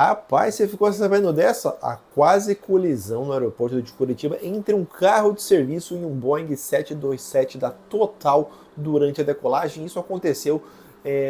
Rapaz, você ficou sabendo dessa? A quase colisão no aeroporto de Curitiba entre um carro de serviço e um Boeing 727 da Total durante a decolagem. Isso aconteceu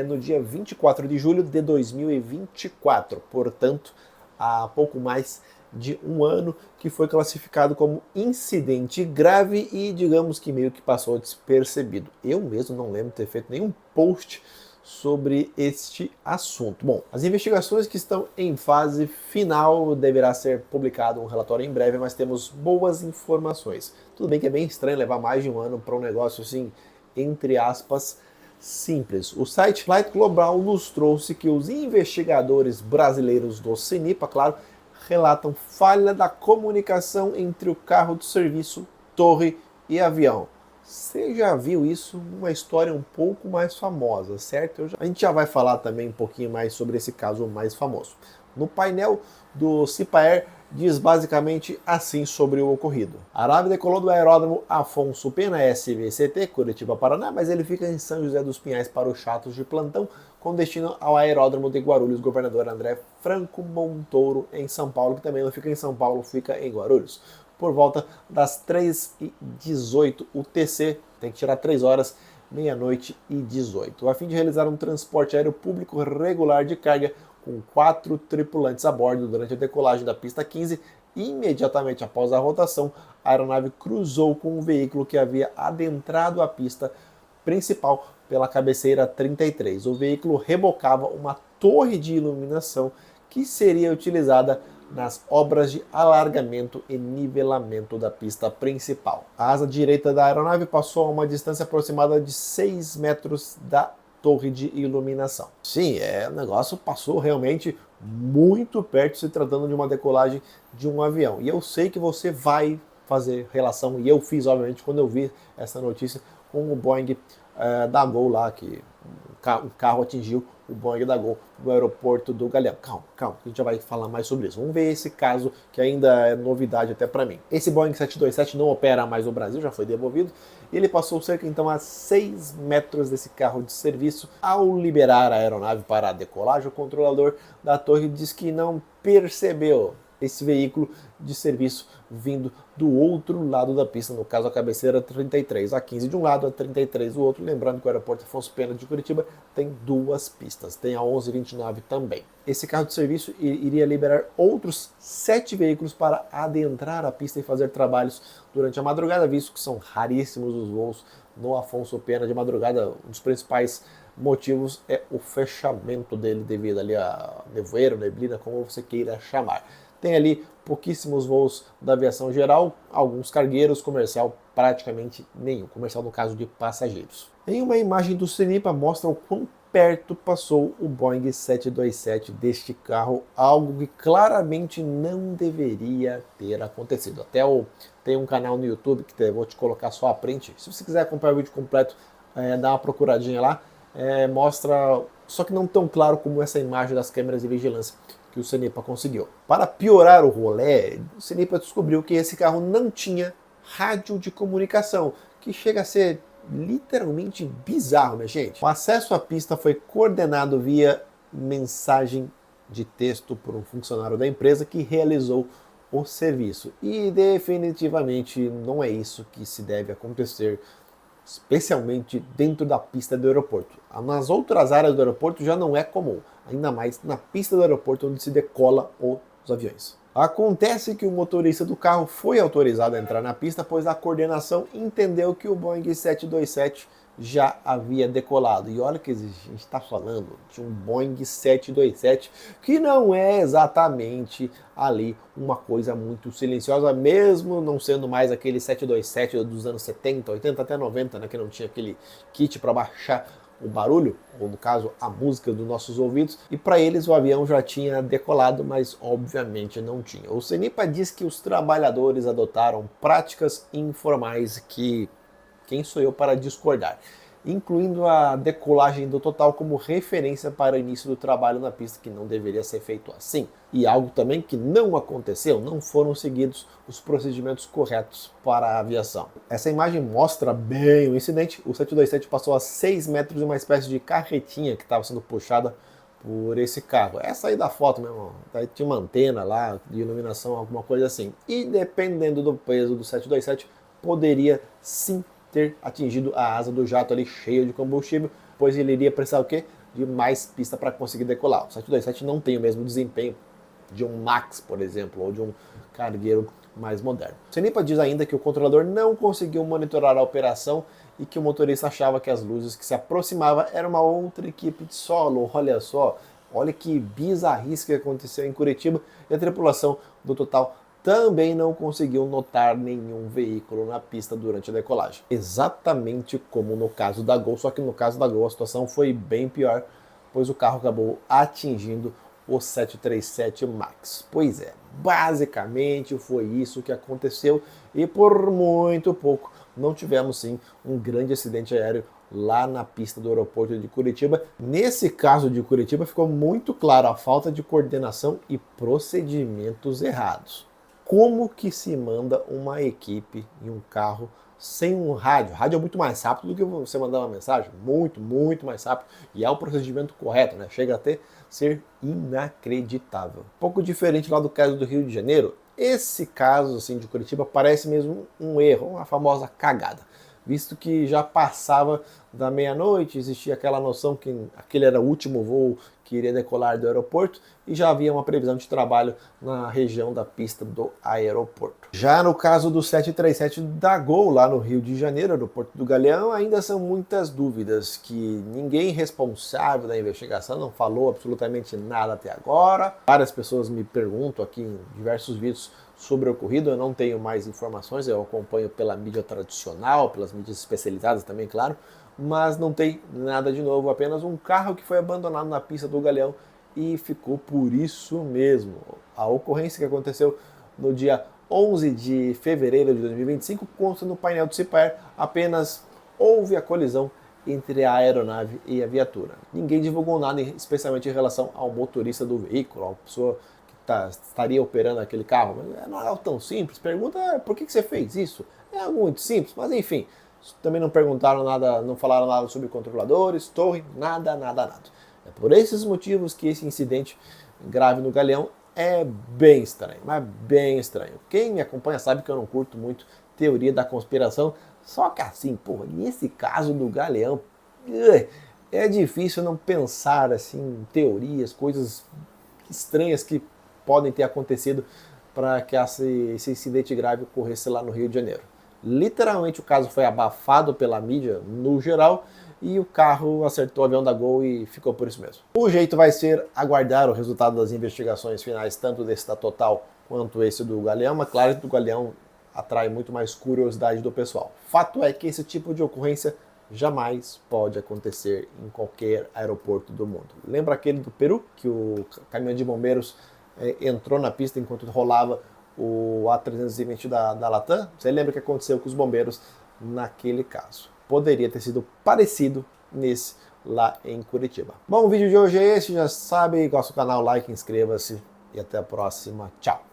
no dia 24 de julho de 2024, portanto, há pouco mais de um ano, que foi classificado como incidente grave e digamos que meio que passou despercebido. Eu mesmo não lembro de ter feito nenhum post sobre este assunto. Bom, as investigações que estão em fase final, deverá ser publicado um relatório em breve, mas temos boas informações. Tudo bem que é bem estranho levar mais de um ano para um negócio assim, entre aspas, simples. O site Flight Global nos trouxe que os investigadores brasileiros do CENIPA, claro, relatam falha da comunicação entre o carro de serviço, torre e avião. Você já viu isso numa história um pouco mais famosa, certo? A gente já vai falar também um pouquinho mais sobre esse caso mais famoso. No painel do Cipaer diz basicamente assim sobre o ocorrido. A nave decolou do aeródromo Afonso Pena SVCT, Curitiba, Paraná, mas ele fica em São José dos Pinhais para os chatos de plantão, com destino ao aeródromo de Guarulhos, governador André Franco Montoro, em São Paulo, que também não fica em São Paulo, fica em Guarulhos. Por volta das 3h18 UTC, tem que tirar 3 horas, meia-noite e 18, a fim de realizar um transporte aéreo público regular de carga com 4 tripulantes a bordo durante a decolagem da pista 15. Imediatamente após a rotação, a aeronave cruzou com um veículo que havia adentrado a pista principal pela cabeceira 33. O veículo rebocava uma torre de iluminação que seria utilizada nas obras de alargamento e nivelamento da pista principal. A asa direita da aeronave passou a uma distância aproximada de 6 metros da torre de iluminação. Sim, o negócio passou realmente muito perto, se tratando de uma decolagem de um avião. E eu sei que você vai fazer relação, e eu fiz, obviamente, quando eu vi essa notícia, com o Boeing da Gol lá, que o carro atingiu o Boeing da Gol no aeroporto do Galeão. Calma, a gente já vai falar mais sobre isso. Vamos ver esse caso, que ainda é novidade até para mim. Esse Boeing 727 não opera mais no Brasil, já foi devolvido, e ele passou cerca então a 6 metros desse carro de serviço. Ao liberar a aeronave para a decolagem, o controlador da torre diz que não percebeu esse veículo de serviço vindo do outro lado da pista, no caso a cabeceira 33, a 15 de um lado, a 33 do outro, lembrando que o aeroporto Afonso Pena de Curitiba tem 2 pistas, tem a 1129 também. Esse carro de serviço iria liberar outros 7 veículos para adentrar a pista e fazer trabalhos durante a madrugada, visto que são raríssimos os voos no Afonso Pena de madrugada. Um dos principais motivos é o fechamento dele devido ali a nevoeiro, neblina, como você queira chamar. Tem ali pouquíssimos voos da aviação geral, alguns cargueiros, comercial praticamente nenhum, comercial no caso de passageiros. Em uma imagem do CENIPA mostra o quão perto passou o Boeing 727 deste carro, algo que claramente não deveria ter acontecido. Tem um canal no YouTube que eu vou te colocar só a print, se você quiser acompanhar o vídeo completo, dá uma procuradinha lá, mostra, só que não tão claro como essa imagem das câmeras de vigilância que o CENIPA conseguiu. Para piorar o rolê, o CENIPA descobriu que esse carro não tinha rádio de comunicação, que chega a ser literalmente bizarro, minha gente. O acesso à pista foi coordenado via mensagem de texto por um funcionário da empresa que realizou o serviço. E definitivamente não é isso que se deve acontecer, especialmente dentro da pista do aeroporto. Nas outras áreas do aeroporto já não é comum, ainda mais na pista do aeroporto onde se decola os aviões. Acontece que o motorista do carro foi autorizado a entrar na pista, pois a coordenação entendeu que o Boeing 727 já havia decolado. E olha que a gente está falando de um Boeing 727 que não é exatamente ali uma coisa muito silenciosa, mesmo não sendo mais aquele 727 dos anos 70, 80 até 90, né, que não tinha aquele kit para baixar o barulho, ou no caso a música dos nossos ouvidos, e para eles o avião já tinha decolado, mas obviamente não tinha. O CENIPA diz que os trabalhadores adotaram práticas informais que quem sou eu para discordar, incluindo a decolagem do Total como referência para o início do trabalho na pista, que não deveria ser feito assim. E algo também que não aconteceu, não foram seguidos os procedimentos corretos para a aviação. Essa imagem mostra bem o incidente. O 727 passou a 6 metros de uma espécie de carretinha que estava sendo puxada por esse carro. Essa aí da foto mesmo, tinha uma antena lá de iluminação, alguma coisa assim. E dependendo do peso do 727, poderia sim ter atingido a asa do jato ali cheio de combustível, pois ele iria precisar o quê? De mais pista para conseguir decolar. O 727 não tem o mesmo desempenho de um Max, por exemplo, ou de um cargueiro mais moderno. O CENIPA diz ainda que o controlador não conseguiu monitorar a operação e que o motorista achava que as luzes que se aproximavam era uma outra equipe de solo. Olha só, olha que bizarrice que aconteceu em Curitiba, e a tripulação do Total também não conseguiu notar nenhum veículo na pista durante a decolagem. Exatamente como no caso da Gol, só que no caso da Gol a situação foi bem pior, pois o carro acabou atingindo o 737 MAX. Pois é, basicamente foi isso que aconteceu, e por muito pouco não tivemos sim um grande acidente aéreo lá na pista do aeroporto de Curitiba. Nesse caso de Curitiba ficou muito claro a falta de coordenação e procedimentos errados. Como que se manda uma equipe em um carro sem um rádio? Rádio é muito mais rápido do que você mandar uma mensagem, muito mais rápido, e é o procedimento correto, né? Chega até ser inacreditável. Um pouco diferente lá do caso do Rio de Janeiro, esse caso assim de Curitiba parece mesmo um erro, uma famosa cagada, visto que já passava da meia-noite, existia aquela noção que aquele era o último voo que iria decolar do aeroporto e já havia uma previsão de trabalho na região da pista do aeroporto. Já no caso do 737 da Gol, lá no Rio de Janeiro, aeroporto do Galeão, ainda são muitas dúvidas, que ninguém responsável da investigação não falou absolutamente nada até agora. Várias pessoas me perguntam aqui em diversos vídeos sobre o ocorrido, eu não tenho mais informações, eu acompanho pela mídia tradicional, pelas mídias especializadas também, claro, mas não tem nada de novo, apenas um carro que foi abandonado na pista do Galeão e ficou por isso mesmo. A ocorrência que aconteceu no dia 11 de fevereiro de 2025 consta no painel do CIPAER, apenas houve a colisão entre a aeronave e a viatura. Ninguém divulgou nada, especialmente em relação ao motorista do veículo, a pessoa que estaria operando aquele carro. Mas não é tão simples. Pergunta por que você fez isso? É algo muito simples, mas enfim. Também não perguntaram nada, não falaram nada sobre controladores, torre, nada. É por esses motivos que esse incidente grave no Galeão é bem estranho, mas bem estranho. Quem me acompanha sabe que eu não curto muito teoria da conspiração, só que assim, porra, nesse caso do Galeão, é difícil não pensar assim em teorias, coisas estranhas que podem ter acontecido para que esse incidente grave ocorresse lá no Rio de Janeiro. Literalmente o caso foi abafado pela mídia no geral e o carro acertou o avião da Gol e ficou por isso mesmo. O jeito vai ser aguardar o resultado das investigações finais, tanto desse da Total quanto esse do Galeão, mas claro que o do Galeão atrai muito mais curiosidade do pessoal. Fato é que esse tipo de ocorrência jamais pode acontecer em qualquer aeroporto do mundo. Lembra aquele do Peru, que o caminhão de bombeiros entrou na pista enquanto rolava o A320 da Latam? Você lembra o que aconteceu com os bombeiros naquele caso? Poderia ter sido parecido nesse lá em Curitiba. Bom, o vídeo de hoje é esse, já sabe, gosta do canal, like, inscreva-se e até a próxima. Tchau!